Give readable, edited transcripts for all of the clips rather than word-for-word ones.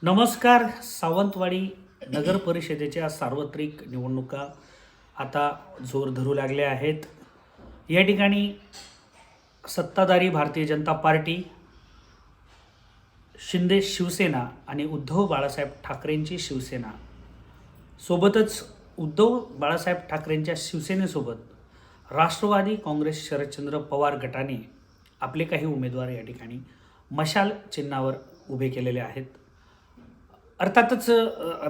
नमस्कार. सावंतवाडी नगर परिषदेच्या सार्वत्रिक निवडणुका आता जोर धरू लागल्या आहेत. या ठिकाणी सत्ताधारी भारतीय जनता पार्टी, शिंदे शिवसेना आणि उद्धव बाळासाहेब ठाकरेंची शिवसेना सोबतच उद्धव बाळासाहेब ठाकरेंच्या शिवसेनेसोबत राष्ट्रवादी काँग्रेस शरदचंद्र पवार गटाने आपले काही उमेदवार या ठिकाणी मशाल चिन्हावर उभे केलेले आहेत. अर्थातच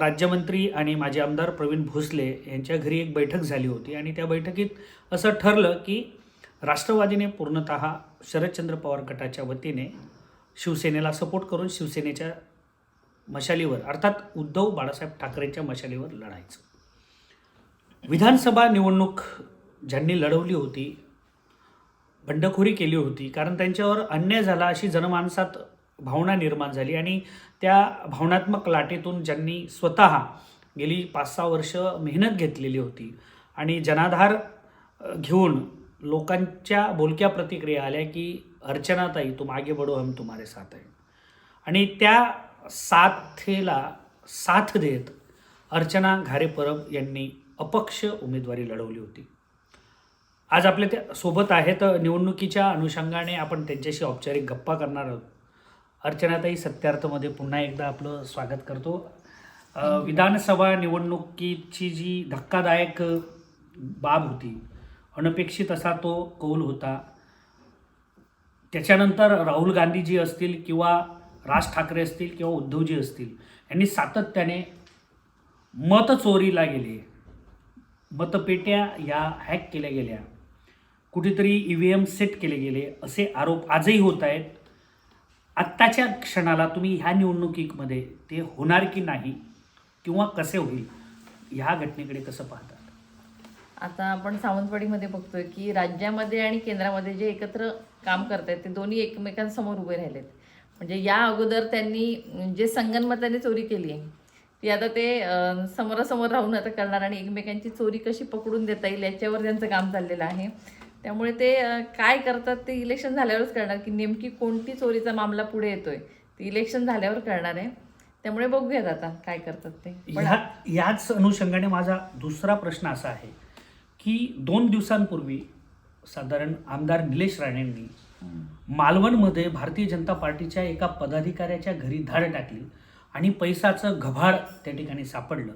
राज्यमंत्री आणि माजी आमदार प्रवीण भोसले यांच्या घरी एक बैठक झाली होती आणि त्या बैठकीत असं ठरलं की राष्ट्रवादीने पूर्णतः शरदचंद्र पवार गटाच्या वतीने शिवसेनेला सपोर्ट करून शिवसेनेच्या मशालीवर अर्थात उद्धव बाळासाहेब ठाकरेंच्या मशालीवर लढायचं. विधानसभा निवडणूक ज्यांनी लढवली होती, बंडखोरी केली होती, कारण त्यांच्यावर अन्याय झाला अशी जनमानसात भावना निर्माण झाली आणि त्या भावनात्मक लाटेतून ज्यांनी स्वतः गेली 5-6 वर्ष मेहनत घेतलेली होती आणि जनाधार घेऊन लोकांच्या बोलक्या प्रतिक्रिया आल्या की अर्चनाताई तुम आगे बढ़ो हम तुम्हारे साथ आहे. आणि त्या साथेला साथ देत अर्चना घारे परब यांनी अपक्ष उमेदवारी लढवली होती. आज आपल्या त्या सोबत आहेत. निवडणुकीच्या अनुषंगाने आपण त्यांच्याशी औपचारिक गप्पा करणार आहोत. अर्चनाताई, सत्यार्थमध्ये पुन्हा एकदा आपलं स्वागत करतो. विधानसभा निवडणुकीची जी धक्कादायक बाब होती, अनपेक्षित असा तो कौल होता. त्याच्यानंतर राहुल गांधीजी असतील किंवा राज ठाकरे असतील किंवा उद्धवजी असतील यांनी सातत्याने मत चोरीला गेले, मतपेट्या या हॅक केल्या गेल्या, कुठेतरी EVM सेट केले गेले असे आरोप आजही होत आहेत. आत्ताच्या क्षणाला तुम्ही ह्या निवडणुकीमध्ये ते होणार की नाही किंवा कसे होईल ह्या घटनेकडे कसं पाहतात? आता आपण सावंतवाडीमध्ये बघतोय की राज्यामध्ये आणि केंद्रामध्ये जे एकत्र काम करतायत ते दोन्ही एकमेकांसमोर उभे राहिलेत. म्हणजे या अगोदर त्यांनी जे संगनमताने चोरी केली आहे ती आता ते समोरासमोर राहून आता करणार आणि एकमेकांची चोरी कशी पकडून देता येईल याच्यावर त्यांचं काम चाललेलं आहे. त्यामुळे ते काय करतात ते इलेक्शन झाल्यावरच कळणार की नेमकी कोणती चोरीचा मामला पुढे येतोय, ते इलेक्शन झाल्यावर कळणार आहे. त्यामुळे बघूयात आता काय करतात ते. पण याच अनुषंगाने माझा दुसरा प्रश्न असा आहे की 2 दिवसांपूर्वी साधारण आमदार निलेश राणेंनी मालवणमध्ये भारतीय जनता पार्टीच्या एका पदाधिकाऱ्याच्या घरी धाड टाकली आणि पैशाचं घभाड त्या ठिकाणी सापडलं.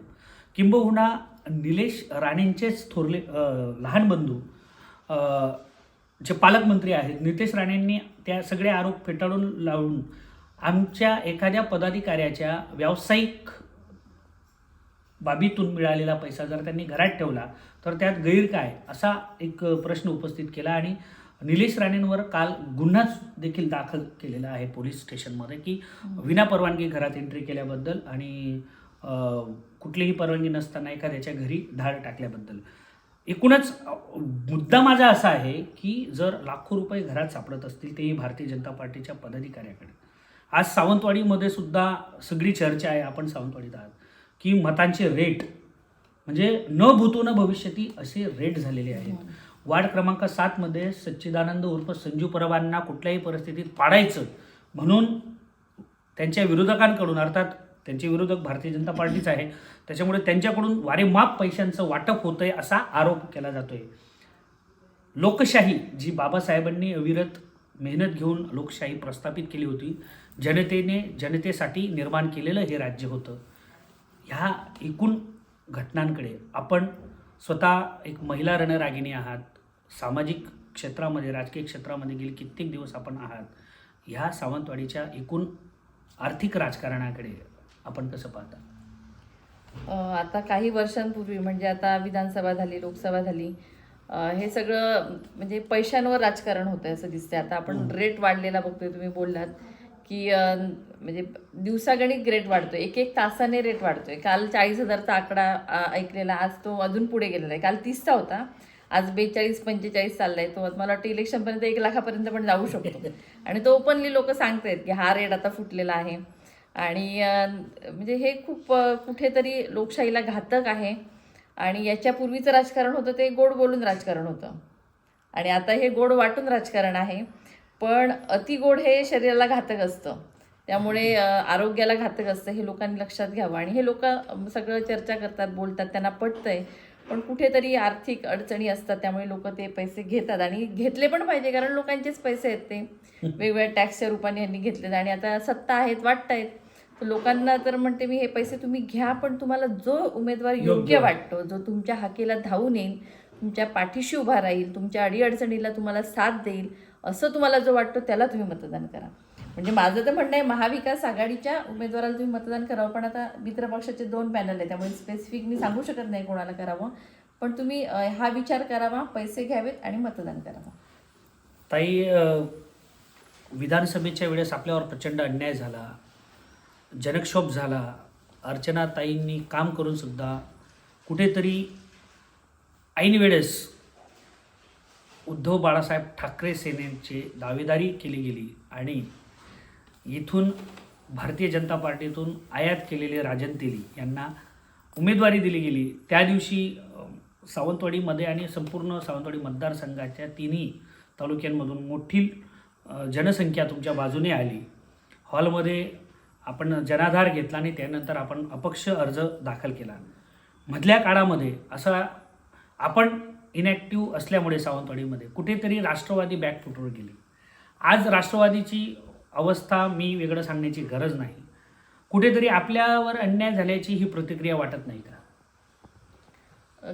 किंबहुना निलेश राणेंचेच थोरले लहान बंधू जे पालकमंत्री आहेत नितेश राणेंनी त्या सगळे आरोप फेटाळून लावून आमच्या एखाद्या पदाधिकाऱ्याच्या व्यावसायिक बाबीतून मिळालेला पैसा जर त्यांनी घरात ठेवला तर त्यात गैर काय असा एक प्रश्न उपस्थित केला. आणि निलेश राणेंवर काल गुन्हाच देखील दाखल केलेला आहे पोलीस स्टेशनमध्ये की विनापरवानगी घरात एंट्री केल्याबद्दल आणि कुठलीही परवानगी नसताना एखाद्याच्या घरी धाड टाकल्याबद्दल. एकूणच मुद्दा माझा असा आहे की जर लाखो रुपये घरात सापडत असतील तेही भारतीय जनता पार्टीच्या पदाधिकाऱ्याकडे, आज सावंतवाडीमध्ये सुद्धा सगळी चर्चा आहे, आपण सावंतवाडीत आहात, की मतांचे रेट म्हणजे न भूतो न भविष्यती असे रेट झालेले आहेत. वार्ड क्रमांक 7मध्ये सच्चिदानंद उर्फ संजू परबांना कुठल्याही परिस्थितीत पाडायचं म्हणून त्यांच्या विरोधकांकडून, अर्थात त्यांचे विरोधक भारतीय जनता पार्टीच आहे, त्याच्यामुळे त्यांच्याकडून वारेमाप पैशांचं वाटप होतंय असा आरोप केला जातोय. लोकशाही जी बाबासाहेबांनी अविरत मेहनत घेऊन लोकशाही प्रस्थापित केली होती, जनतेसाठी निर्माण केलेलं हे राज्य होतं. ह्या एकूण घटनांकडे आपण स्वतः एक महिला रणरागिणी आहात, सामाजिक क्षेत्रामध्ये राजकीय क्षेत्रामध्ये गेली कित्येक दिवस आपण आहात, ह्या सावंतवाडीच्या एकूण आर्थिक राजकारणाकडे आपण कसं पाहता? आता काही वर्षांपूर्वी म्हणजे आता विधानसभा झाली, लोकसभा झाली, हे सगळं म्हणजे पैशांवर राजकारण होतं असं दिसतंय. आता आपण रेट वाढलेला बघतोय. तुम्ही बोललात की म्हणजे दिवसागणिक रेट वाढतोय, एक तासाने रेट वाढतोय. काल 40,000चा आकडा ऐकलेला, आज तो अजून पुढे गेलेला आहे. काल 30चा होता, आज 42-45 चाललाय. तो मला वाटतं इलेक्शनपर्यंत 1 लाखापर्यंत पण जाऊ शकतो. आणि तो ओपनली लोक सांगतायत की हा रेट आता फुटलेला आहे. आणि म्हणजे हे खूप कुठेतरी लोकशाहीला घातक आहे. आणि याच्यापूर्वीचं राजकारण होतं ते गोड बोलून राजकारण होतं आणि आता हे गोड वाटून राजकारण आहे. पण अति गोड हे शरीराला घातक असतं. त्यामुळे आरोग्याला घातक असतं, हे लोकांनी लक्षात घ्यावं. आणि हे लोक सगळं चर्चा करतात, बोलतात, त्यांना पटतंय, पण कुठेतरी आर्थिक अडचणी असतात, त्यामुळे लोक ते पैसे घेतात आणि घेतले पण पाहिजे, कारण लोकांचेच पैसे आहेत ते, वेगवेगळ्या टॅक्सच्या रूपाने यांनी घेतलेत आणि आता सत्ता आहेत, वाटतायत. तर लोकांना तर म्हणते मी, हे पैसे तुम्ही घ्या, पण तुम्हाला जो उमेदवार योग्य वाटतो, जो तुमच्या हाकेला धावून येईल, तुमच्या पाठीशी उभा राहील, तुमच्या अडीअडचणीला तुम्हाला साथ देईल, असं तुम्हाला जो वाटतो त्याला तुम्ही मतदान करा. म्हणजे माझं तर म्हणणं आहे, महाविकास आघाडीच्या उमेदवाराला तुम्ही मतदान करावं, पण आता मित्रपक्षाचे 2 पॅनल आहे, त्यामुळे स्पेसिफिक मी सांगू शकत नाही कोणाला करावं, पण तुम्ही हा विचार करावा, पैसे घ्यावेत आणि मतदान करावं. ताई, विधानसभेच्या वेळेस आपल्यावर प्रचंड अन्याय झाला, जनक्षोभ झाला. अर्चना ताईंनी काम करून सुद्धा कुठेतरी ऐन वेळेस उद्धव बाळासाहेब ठाकरे सेनेची दावेदारी केली गेली आणि इथून भारतीय जनता पार्टीतून आयात केलेले राजन तेली यांना उमेदवारी दिली गेली. त्या दिवशी सावंतवाडीमध्ये आणि संपूर्ण सावंतवाडी मतदारसंघाच्या 3ही तालुक्यांमधून मोठी जनसंख्या तुमच्या बाजूने आली. हॉलमध्ये आपण जनाधार घेतला आणि त्यानंतर आपण अपक्ष अर्ज दाखल केला. मधल्या काळामध्ये असा आपण इनॅक्टिव्ह असल्यामुळे सावंतवाडीमध्ये कुठेतरी राष्ट्रवादी बॅकफुटवर गेली. आज राष्ट्रवादीची अवस्था मी वेगळं सांगण्याची गरज नाही. कुठेतरी आपल्यावर अन्याय झाल्याची ही प्रतिक्रिया वाटत नाही का?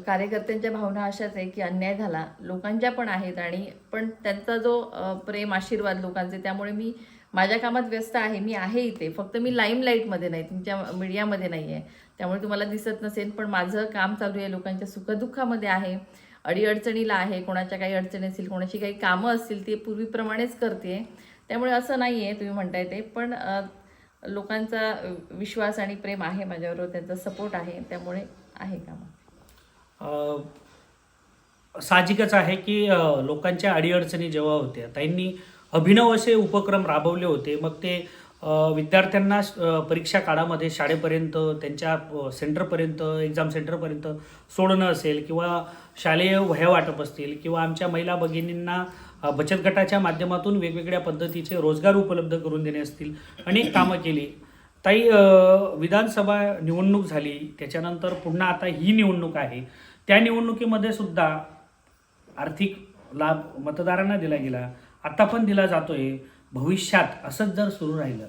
कार्यकर्त्यांच्या भावना अशाच आहे की अन्याय झाला, लोकांच्या पण आहेत, आणि पण त्यांचा जो प्रेम आशीर्वाद लोकांचे, त्यामुळे मी माझ्या कामात व्यस्त आहे. मी आहे इथे, फक्त मी लाईमलाईटमध्ये नाही, तुमच्या मीडियामध्ये नाही आहे, त्यामुळे तुम्हाला दिसत नसेल, पण माझं काम चालू आहे, लोकांच्या सुखदुःखामध्ये आहे, अडीअडचणीला आहे. कोणाच्या काही अडचणी असतील, कोणाची काही कामं असतील, ते पूर्वीप्रमाणेच करते. त्यामुळे असं नाही आहे तुम्ही म्हणताय ते, पण लोकांचा विश्वास आणि प्रेम आहे माझ्याबरोबर, त्यांचा सपोर्ट आहे, त्यामुळे आहे कामं. साहजिकच आहे की लोकांच्या अडीअडचणी जेव्हा होत्या, ताईंनी अभिनव असे उपक्रम राबवले होते. मग ते विद्यार्थ्यांना परीक्षा काळामध्ये शाळेपर्यंत, त्यांच्या सेंटरपर्यंत, एक्झाम सेंटरपर्यंत सोडणं असेल, किंवा शालेय वह्या वाटप असतील, किंवा आमच्या महिला भगिनींना बचत गटाच्या माध्यमातून वेगवेगळ्या पद्धतीचे रोजगार उपलब्ध करून देणे असतील, अनेक कामं केली. ताई, विधानसभा निवडणूक झाली, त्याच्यानंतर पुन्हा आता ही निवडणूक आहे. त्या निवडणुकीमध्ये सुद्धा आर्थिक लाभ मतदारांना दिला गेला, आता पण दिला जातोय. भविष्यात असंच जर सुरू राहिलं,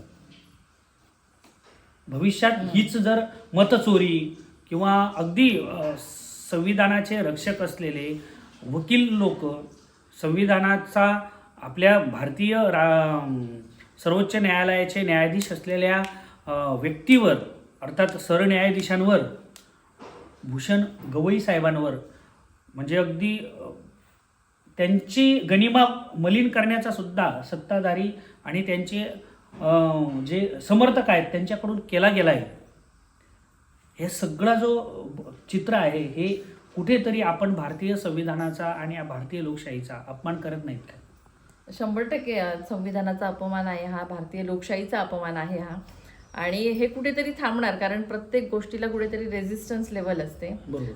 भविष्यात हीच जर मतचोरी किंवा अगदी संविधानाचे रक्षक असलेले वकील लोक, संविधानाचा आपल्या भारतीय सर्वोच्च न्यायालयाचे न्यायाधीश असलेल्या व्यक्तीवर, अर्थात सरन्यायाधीशांवर, भूषण गवई साहेबांवर, म्हणजे अगदी त्यांची गनिमा मलिन करण्याचा सुद्धा सत्ताधारी आणि त्यांचे जे समर्थक आहेत त्यांच्याकडून केला गेला आहे. हे सगळा जो चित्र आहे, हे कुठेतरी आपण भारतीय संविधानाचा आणि भारतीय लोकशाहीचा अपमान करत नाहीत का? 100% संविधानाचा अपमान आहे हा, भारतीय लोकशाहीचा अपमान आहे हा, आणि हे कुठेतरी थांबणार, कारण प्रत्येक गोष्टीला कुठेतरी रेझिस्टन्स लेवल असते.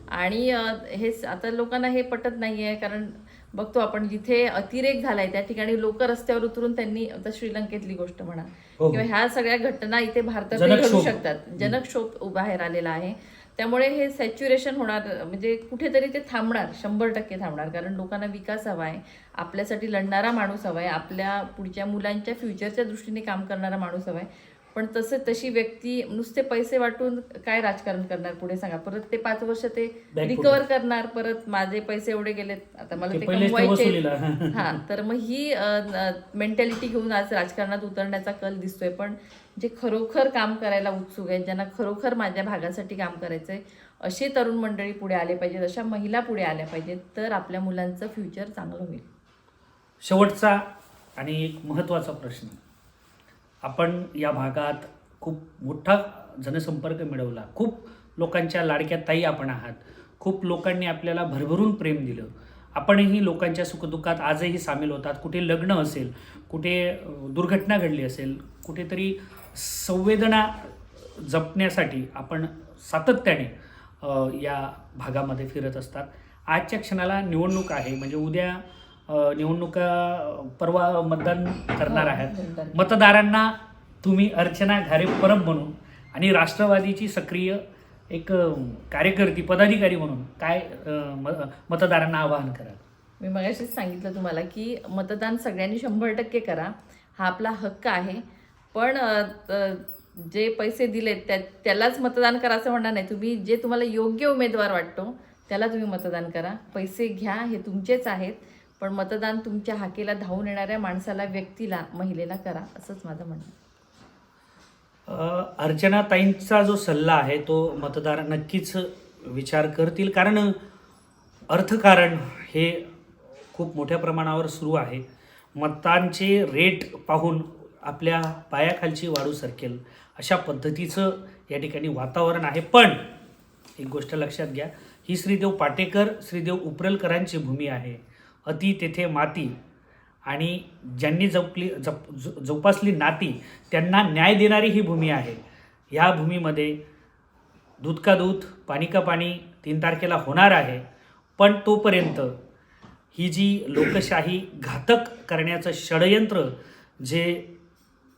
आणि हे आता लोकांना हे पटत नाही आहे, कारण बघतो आपण जिथे अतिरेक झालाय त्या ठिकाणी लोक रस्त्यावर उतरून त्यांनी, आता श्रीलंकेतली गोष्ट म्हणा किंवा ह्या सगळ्या घटना इथे भारतात घडू शकतात, जनक्षोभ बाहेर आलेला आहे. त्यामुळे हे सॅच्युरेशन होणार, म्हणजे कुठेतरी ते थांबणार, 100% थांबणार, कारण लोकांना विकास हवा आहे, आपल्यासाठी लढणारा माणूस हवा आहे, आपल्या पुढच्या मुलांच्या फ्युचरच्या दृष्टीने काम करणारा माणूस हवा आहे. पण तशी व्यक्ती नुसते पैसे वाटून काय राजकारण करणार पुढे सांगा? परत ते 5 वर्ष ते रिकवर करणार, परत माझे पैसे एवढे गेलेत, आता मला ते कमवायचे. हा, तर मग ही मेंटॅलिटी घेऊन आज राजकारणात उतरण्याचा कल दिसतोय. पण जे खरोखर काम करायला उत्सुक आहेत, ज्यांना खरोखर माझ्या भागासाठी काम करायचंय, असे तरुण मंडळी पुढे आले पाहिजेत, अशा महिला पुढे आल्या पाहिजेत, तर आपल्या मुलांचं फ्युचर चांगलं होईल. शेवटचा आणि एक महत्त्वाचा प्रश्न, आपण या भागात खूप मोठा जनसंपर्क मिळवला, खूप लोकांच्या लाडक्या ताई आपण आहात, खूप लोकांनी आपल्याला भरभरून प्रेम दिलं, आपणही लोकांच्या सुखदुःखात आजही सामील होतात. कुठे लग्न असेल, कुठे दुर्घटना घडली असेल, कुठेतरी संवेदना जपण्यासाठी आपण सातत्याने या भागामध्ये फिरत असतात. आजच्या क्षणाला निवडणूक आहे, म्हणजे उद्या निवडणुका, परवा मतदान करणार आहेत. मतदारांना तुम्ही अर्चना घारे परब म्हणून आणि राष्ट्रवादीची सक्रिय एक कार्यकर्ती पदाधिकारी म्हणून काय मतदारांना आवाहन कराल? मी मगाशीच सांगितलं तुम्हाला की मतदान सगळ्यांनी 100% करा, हा आपला हक्क आहे. पण जे पैसे दिलेत त्यालाच मतदान करा असं म्हणणार नाही. तुम्ही जे तुम्हाला योग्य उमेदवार वाटतो त्याला तुम्ही मतदान करा. पैसे घ्या, हे तुमचेच आहेत, पण मतदान तुमच्या हाकेला धावून येणाऱ्या माणसाला, व्यक्तीला, महिलेला करा, असंच माझं म्हणणं आहे. अर्चनाताईंचा जो सल्ला आहे तो मतदार नक्कीच विचार करतील, कारण अर्थकारण हे खूप मोठ्या प्रमाणावर सुरू आहे. मतांचे रेट पाहून आपल्या पायाखालची वाळू सरकेल अशा पद्धतीचं या ठिकाणी वातावरण आहे. पण एक गोष्ट लक्षात घ्या, ही श्रीदेव पाटेकर, श्रीदेव उपरलकरांची भूमी आहे. अति तेथे माती, आणि ज्यांनी जोपासली नाती त्यांना न्याय देणारी ही भूमी आहे. ह्या भूमीमध्ये दूध का दूध, पाणी का पाणी 3 तारखेला होणार आहे. पण तोपर्यंत ही जी लोकशाही घातक करण्याचं षडयंत्र जे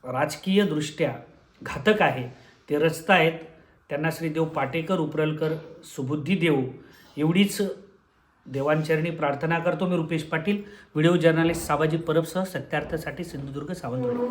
राजकीयदृष्ट्या घातक आहे ते रचतायत, त्यांना श्रीदेव पाटेकर, उपरलकर सुबुद्धी देव, एवढीच देवांचरणी प्रार्थना करतो. मी रुपेश पाटील, व्हिडिओ जर्नलिस्ट साबाजी परबसह सत्यार्थसाठी सिंधुदुर्ग सावंतवाडी.